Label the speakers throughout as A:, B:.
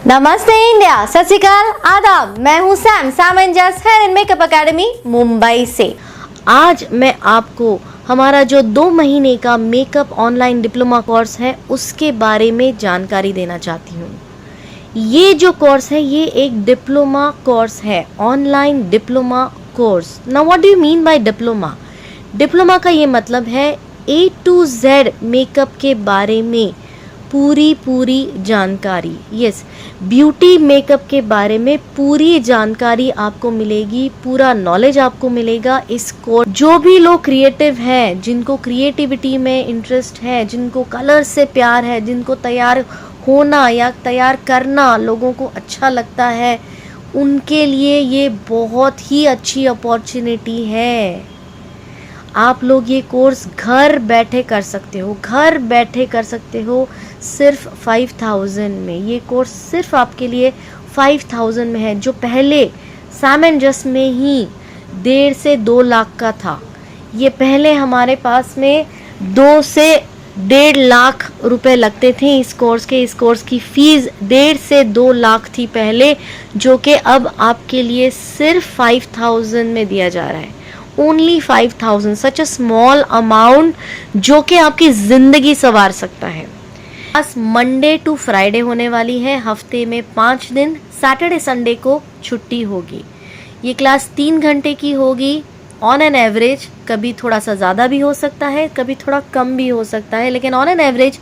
A: नमस्ते इंडिया, सत श्री अकाल, आदाब। मैं हूँ Sam and Jas hair and makeup academy Mumbai से। आज मैं आपको हमारा जो 2 महीने का मेकअप ऑनलाइन डिप्लोमा कोर्स है उसके बारे में जानकारी देना चाहती हूँ। ये जो कोर्स है ये एक डिप्लोमा कोर्स है, online diploma course. Now what do you mean by diploma? Diploma का ये मतलब है A to Z मेकअप के बारे में पूरी जानकारी। यस, ब्यूटी मेकअप के बारे में पूरी जानकारी आपको मिलेगी, पूरा नॉलेज आपको मिलेगा इस कोर्स। जो भी लोग क्रिएटिव हैं, जिनको क्रिएटिविटी में इंटरेस्ट है, जिनको कलर से प्यार है, जिनको तैयार होना या तैयार करना लोगों को अच्छा लगता है, उनके लिए ये बहुत ही अच्छी अपॉर्चुनिटी है। आप लोग ये कोर्स घर बैठे कर सकते हो, घर बैठे कर सकते हो सिर्फ 5000 में। ये कोर्स सिर्फ आपके लिए 5000 में है, जो पहले सैम एंड जस में ही 1.5 से 2 लाख का था। ये पहले हमारे पास में 2 से 1.5 लाख रुपए लगते थे इस कोर्स के। इस कोर्स की फीस 1.5 से 2 लाख थी पहले, जो कि अब आपके लिए सिर्फ 5000 में दिया जा रहा है। Only 5000, such a small amount जो कि आपकी जिंदगी संवार सकता है। क्लास मंडे टू फ्राइडे होने वाली है, हफ्ते में 5 दिन। सैटरडे संडे को छुट्टी होगी। ये क्लास 3 घंटे की होगी ऑन एन एवरेज। कभी थोड़ा सा ज़्यादा भी हो सकता है, कभी थोड़ा कम भी हो सकता है, लेकिन ऑन एन एवरेज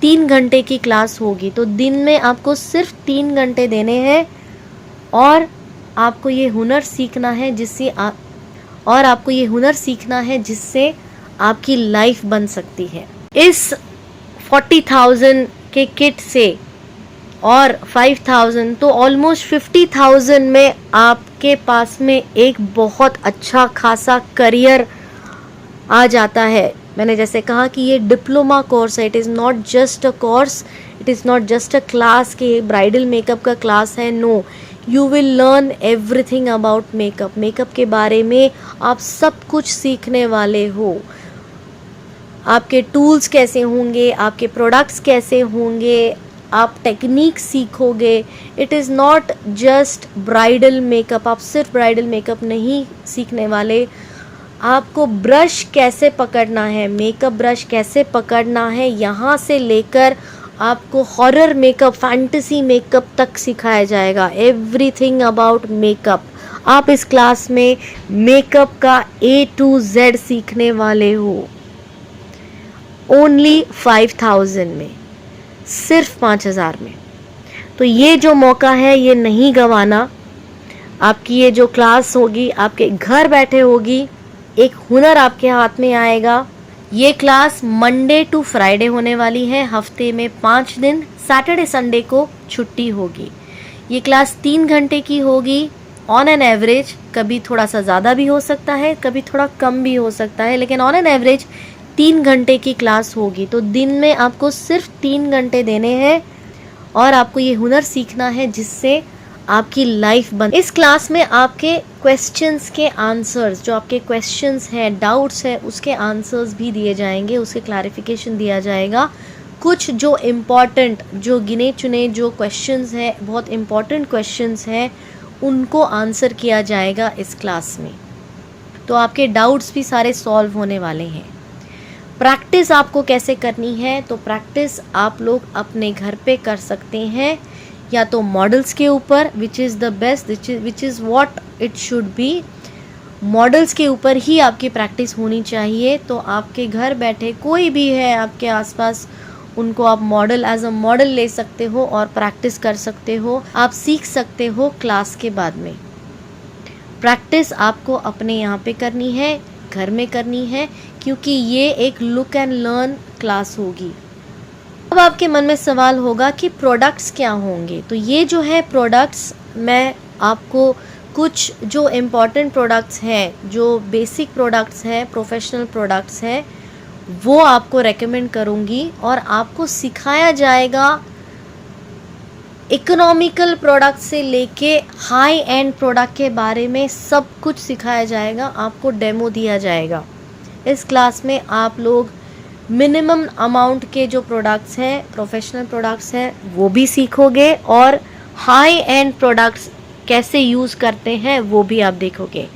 A: 3 घंटे की क्लास होगी। तो दिन में आपको सिर्फ 3 घंटे देने हैं और आपको ये हुनर सीखना है जिससे आपकी लाइफ बन सकती है। इस 40,000 के किट से और 5000 तो ऑलमोस्ट 50,000 में आपके पास में एक बहुत अच्छा खासा करियर आ जाता है। मैंने जैसे कहा कि ये डिप्लोमा कोर्स है, it is not just a course, it is not just a class कि ब्राइडल मेकअप का क्लास है। No, you will learn everything about makeup. Makeup के बारे में आप सब कुछ सीखने वाले हो। आपके टूल्स कैसे होंगे, आपके प्रोडक्ट्स कैसे होंगे, आप टेक्निक सीखोगे। It is not just bridal makeup. आप सिर्फ ब्राइडल मेकअप नहीं सीखने वाले, आपको ब्रश कैसे पकड़ना है, मेकअप ब्रश कैसे पकड़ना है, यहाँ से लेकर आपको हॉरर मेकअप, फैंटेसी मेकअप तक सिखाया जाएगा। Everything about makeup. आप इस क्लास में मेकअप का A to Z सीखने वाले हो। ओनली 5000 में, सिर्फ 5000 में। तो ये जो मौका है ये नहीं गंवाना। आपकी ये जो क्लास होगी आपके घर बैठे होगी, एक हुनर आपके हाथ में आएगा। ये क्लास मंडे टू फ्राइडे होने वाली है, हफ्ते में 5 दिन। सैटरडे संडे को छुट्टी होगी। ये क्लास 3 घंटे की होगी ऑन एन एवरेज। कभी थोड़ा सा ज़्यादा भी हो सकता है, कभी थोड़ा कम भी हो सकता है, लेकिन ऑन एन एवरेज 3 घंटे की क्लास होगी। तो दिन में आपको सिर्फ 3 घंटे देने हैं और आपको ये हुनर सीखना है जिससे आपकी लाइफ बन। इस क्लास में आपके क्वेश्चंस के आंसर्स, जो आपके क्वेश्चंस हैं, डाउट्स हैं, उसके आंसर्स भी दिए जाएंगे, उसके क्लैरिफिकेशन दिया जाएगा। कुछ जो इम्पॉर्टेंट, जो गिने चुने जो क्वेश्चंस हैं, बहुत इम्पॉर्टेंट क्वेश्चंस हैं, उनको आंसर किया जाएगा इस क्लास में। तो आपके डाउट्स भी सारे सॉल्व होने वाले हैं। प्रैक्टिस आपको कैसे करनी है? तो प्रैक्टिस आप लोग अपने घर पे कर सकते हैं, या तो मॉडल्स के ऊपर, which is the best, which is what it should be. Models के ऊपर ही आपकी प्रैक्टिस होनी चाहिए। तो आपके घर बैठे कोई भी है आपके आसपास, उनको आप मॉडल, एज अ मॉडल ले सकते हो और प्रैक्टिस कर सकते हो। आप सीख सकते हो क्लास के बाद में। प्रैक्टिस आपको अपने यहाँ पे करनी है, घर में करनी है, क्योंकि ये एक लुक एंड लर्न क्लास होगी। अब आपके मन में सवाल होगा कि प्रोडक्ट्स क्या होंगे। तो ये जो है प्रोडक्ट्स, मैं आपको कुछ जो इम्पॉर्टेंट प्रोडक्ट्स हैं, जो बेसिक प्रोडक्ट्स हैं, प्रोफेशनल प्रोडक्ट्स हैं, वो आपको रेकमेंड करूँगी और आपको सिखाया जाएगा। इकोनॉमिकल प्रोडक्ट से लेके हाई एंड प्रोडक्ट के बारे में सब कुछ सिखाया जाएगा, आपको डेमो दिया जाएगा। इस क्लास में आप लोग मिनिमम अमाउंट के जो प्रोडक्ट्स हैं, प्रोफेशनल प्रोडक्ट्स हैं, वो भी सीखोगे और हाई एंड प्रोडक्ट्स कैसे यूज़ करते हैं वो भी आप देखोगे।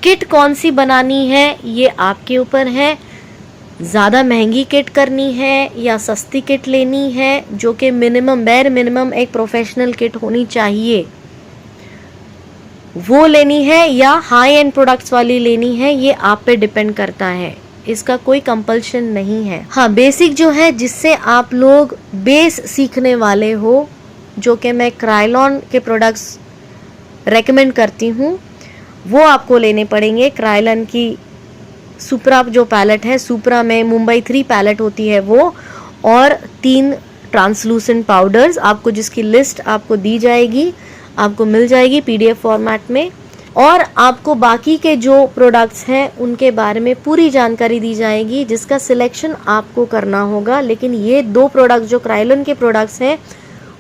A: किट कौन सी बनानी है ये आपके ऊपर है, ज़्यादा महंगी किट करनी है या सस्ती किट लेनी है जो कि बेर मिनिमम एक प्रोफेशनल किट होनी चाहिए वो लेनी है या हाई एंड प्रोडक्ट्स वाली लेनी है, ये आप पे डिपेंड करता है। इसका कोई कंपल्शन नहीं है। हाँ, बेसिक जो है जिससे आप लोग बेस सीखने वाले हो, जो कि मैं क्रायलॉन के प्रोडक्ट्स रेकमेंड करती हूँ, वो आपको लेने पड़ेंगे। क्रायलॉन की सुप्रा जो पैलेट है, सुप्रा में मुंबई 3 पैलेट होती है वो, और 3 ट्रांसलूसेंट पाउडर्स आपको, जिसकी लिस्ट आपको दी जाएगी, आपको मिल जाएगी PDF फॉर्मेट में। और आपको बाकी के जो प्रोडक्ट्स हैं उनके बारे में पूरी जानकारी दी जाएगी, जिसका सिलेक्शन आपको करना होगा। लेकिन ये 2 प्रोडक्ट्स जो क्रायलॉन के प्रोडक्ट्स हैं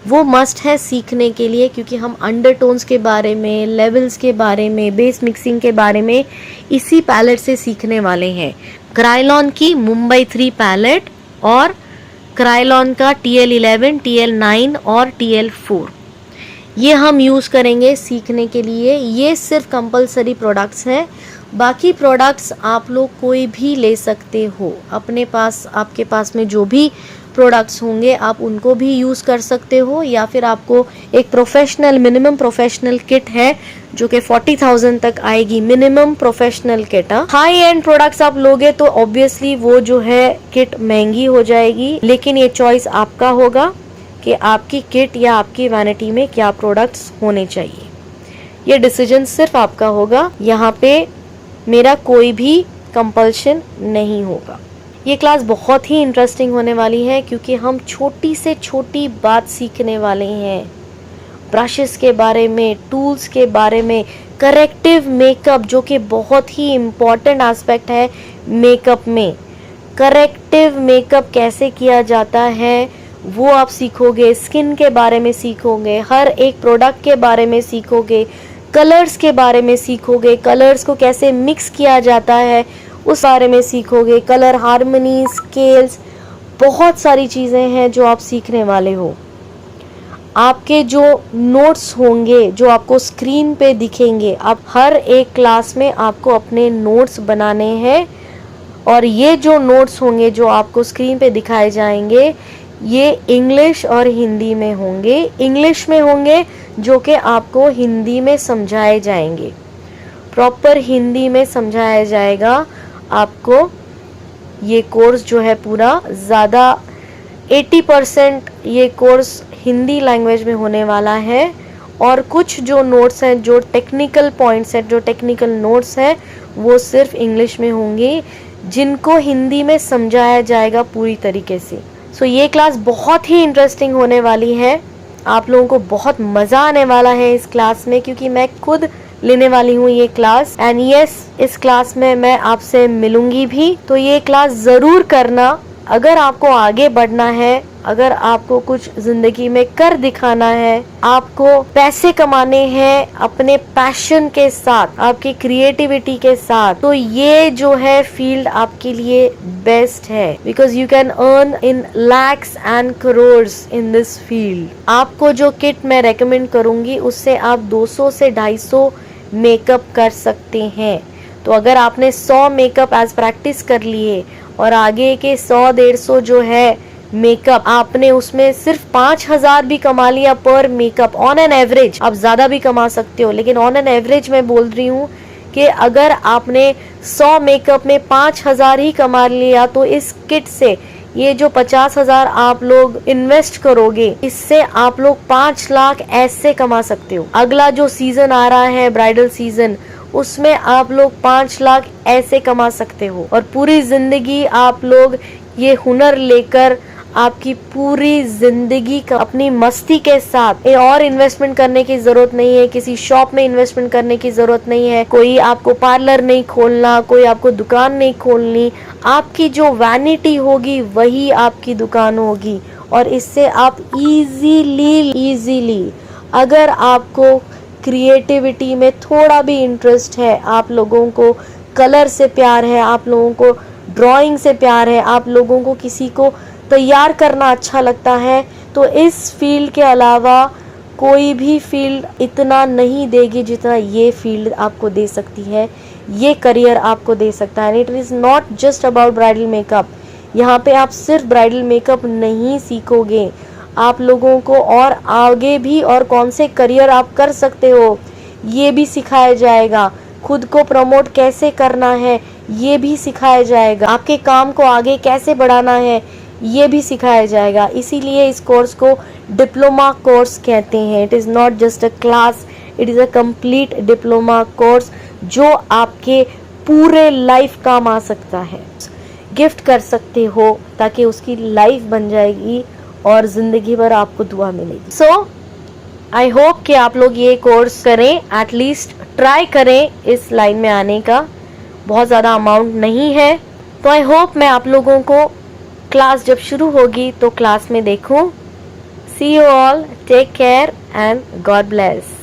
A: वो मस्ट है सीखने के लिए, क्योंकि हम अंडरटोन्स के बारे में, लेवल्स के बारे में, बेस मिक्सिंग के बारे में इसी पैलेट से सीखने वाले हैं। क्रायलॉन की मुंबई 3 पैलेट और क्रायलॉन का TL11, TL9 और TL4 ये हम यूज़ करेंगे सीखने के लिए। ये सिर्फ कंपलसरी प्रोडक्ट्स हैं। बाकी प्रोडक्ट्स आप लोग कोई भी ले सकते हो अपने पास। आपके पास में जो भी प्रोडक्ट्स होंगे आप उनको भी यूज़ कर सकते हो, या फिर आपको एक प्रोफेशनल मिनिमम प्रोफेशनल किट है जो कि 40,000 तक आएगी, minimum professional kit. High and products आप लोगे तो ऑब्वियसली वो जो है किट महंगी हो जाएगी, लेकिन ये चॉइस आपका होगा कि आपकी किट या आपकी वैनिटी में क्या प्रोडक्ट्स होने चाहिए। ये डिसीजन सिर्फ आपका होगा, यहाँ पे मेरा कोई भी कंपल्शन नहीं होगा। ये क्लास बहुत ही इंटरेस्टिंग होने वाली है क्योंकि हम छोटी से छोटी बात सीखने वाले हैं। ब्रशेस के बारे में, टूल्स के बारे में, करेक्टिव मेकअप जो कि बहुत ही इम्पॉर्टेंट एस्पेक्ट है मेकअप में। करेक्टिव मेकअप कैसे किया जाता है वो आप सीखोगे, स्किन के बारे में सीखोगे, हर एक प्रोडक्ट के बारे में सीखोगे, कलर्स के बारे में सीखोगे, कलर्स को कैसे मिक्स किया जाता है उस बारे में सीखोगे, कलर हार्मनी, स्केल्स, बहुत सारी चीज़ें हैं जो आप सीखने वाले हो। आपके जो नोट्स होंगे जो आपको स्क्रीन पे दिखेंगे, आप हर एक क्लास में आपको अपने नोट्स बनाने हैं, और ये जो नोट्स होंगे जो आपको स्क्रीन पे दिखाए जाएंगे ये इंग्लिश और हिंदी में होंगे। इंग्लिश में होंगे जो कि आपको हिंदी में समझाए जाएंगे, प्रॉपर हिंदी में समझाया जाएगा आपको। ये कोर्स जो है पूरा ज़्यादा 80% ये कोर्स हिंदी लैंग्वेज में होने वाला है, और कुछ जो नोट्स हैं, जो टेक्निकल पॉइंट्स हैं, जो टेक्निकल नोट्स हैं वो सिर्फ इंग्लिश में होंगे, जिनको हिंदी में समझाया जाएगा पूरी तरीके से। सो ये क्लास बहुत ही इंटरेस्टिंग होने वाली है। आप लोगों को बहुत मज़ा आने वाला है इस क्लास में, क्योंकि मैं खुद लेने वाली हूँ ये क्लास। एंड यस, इस क्लास में मैं आपसे मिलूंगी भी, तो ये क्लास ज़रूर करना। अगर आपको आगे बढ़ना है, अगर आपको कुछ ज़िंदगी में कर दिखाना है, आपको पैसे कमाने हैं अपने पैशन के साथ, आपकी क्रिएटिविटी के साथ, तो ये जो है फील्ड आपके लिए बेस्ट है, because you can earn in lakhs and crores in this field. आपको जो किट मैं रेकमेंड करूंगी उससे आप 200 से 250 मेकअप कर सकते हैं। तो अगर आपने 100 मेकअप एज प्रैक्टिस कर लिए और आगे के 100-150 जो है मेकअप आपने उसमें सिर्फ 5,000 भी कमा लिया पर मेकअप ऑन एन एवरेज, आप ज्यादा भी कमा सकते हो, लेकिन ऑन एन एवरेज मैं बोल रही हूँ कि अगर आपने 100 मेकअप में 5,000 ही कमा लिया, तो इस किट से ये जो 50,000 आप लोग इन्वेस्ट करोगे, इससे आप लोग 5 लाख ऐसे कमा सकते हो। अगला जो सीजन आ रहा है ब्राइडल सीजन, उसमें आप लोग 5 लाख ऐसे कमा सकते हो, और पूरी जिंदगी आप लोग ये हुनर लेकर आपकी पूरी जिंदगी का अपनी मस्ती के साथ, और इन्वेस्टमेंट करने की जरूरत नहीं है, किसी शॉप में इन्वेस्टमेंट करने की जरूरत नहीं है, कोई आपको पार्लर नहीं खोलना, कोई आपको दुकान नहीं खोलनी। आपकी जो वैनिटी होगी वही आपकी दुकान होगी, और इससे आप इजीली अगर आपको क्रिएटिविटी में थोड़ा भी इंटरेस्ट है, आप लोगों को कलर से प्यार है, आप लोगों को ड्राइंग से प्यार है, आप लोगों को किसी को तैयार करना अच्छा लगता है, तो इस फील्ड के अलावा कोई भी फील्ड इतना नहीं देगी जितना ये फील्ड आपको दे सकती है, ये करियर आपको दे सकता है। It is not just about bridal makeup. यहाँ पे आप सिर्फ ब्राइडल मेकअप नहीं सीखोगे, आप लोगों को और आगे भी और कौन से करियर आप कर सकते हो ये भी सिखाया जाएगा। खुद को प्रमोट कैसे करना है ये भी सिखाया जाएगा। आपके काम को आगे कैसे बढ़ाना है ये भी सिखाया जाएगा। इसीलिए इस कोर्स को डिप्लोमा कोर्स कहते हैं। It is not just a class, it is a complete diploma course जो आपके पूरे लाइफ काम आ सकता है। गिफ्ट कर सकते हो ताकि उसकी लाइफ बन जाएगी और ज़िंदगी भर आपको दुआ मिलेगी। सो आई होप कि आप लोग ये कोर्स करें, एटलीस्ट ट्राई करें इस लाइन में आने का। बहुत ज़्यादा अमाउंट नहीं है, तो आई होप मैं आप लोगों को क्लास जब शुरू होगी तो क्लास में देखूं। See you all, take care and God bless.